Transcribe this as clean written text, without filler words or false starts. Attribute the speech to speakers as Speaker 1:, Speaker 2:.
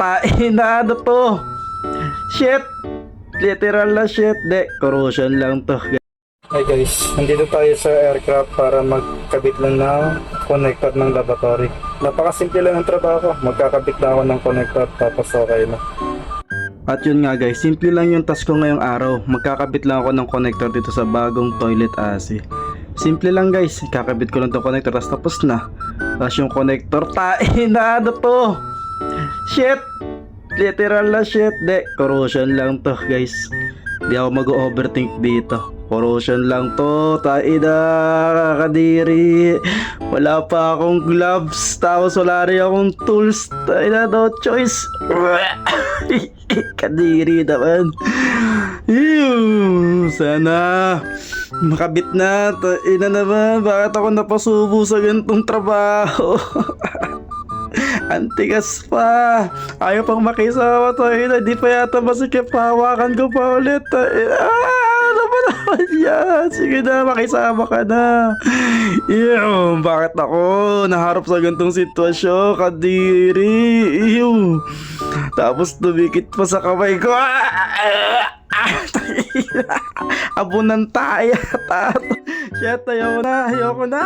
Speaker 1: Tain na ano to? Shit! Literal na shit. De, corrosion lang to. Hi guys, nandito tayo sa aircraft para magkabit lang ng connector ng laboratory. Napakasimple lang ang trabaho. Magkakabit lang ako ng connector tapos okay na. At yun nga guys, simple lang yung task ko ngayong araw. Magkakabit lang ako ng connector dito sa bagong toilet AC. Simple lang guys, kakabit ko lang itong connector tapos na. Tapos yung connector, tain na ano to? Shit! Literal na shit. De, corrosion lang to guys. Di ako mag-overthink dito. Corrosion lang to. Tain na, kadiri. Wala pa akong gloves. Tapos wala rin akong tools. Tain na, no choice. Kadiri naman. Sana makabit na. Tain na naman. Bakit ako napasubo sa ganitong trabaho? Antigas pa. Ayaw pang makisama to. Hindi pa yata masikip. Hawakan ko pa ulit. Ano ba naman yan? Sige na, makisama ka na. Bakit ako naharap sa ganitong sitwasyon? Kadiri. Tapos tumikit pa sa kamay ko. Abunan tayo. Shit, ayoko na.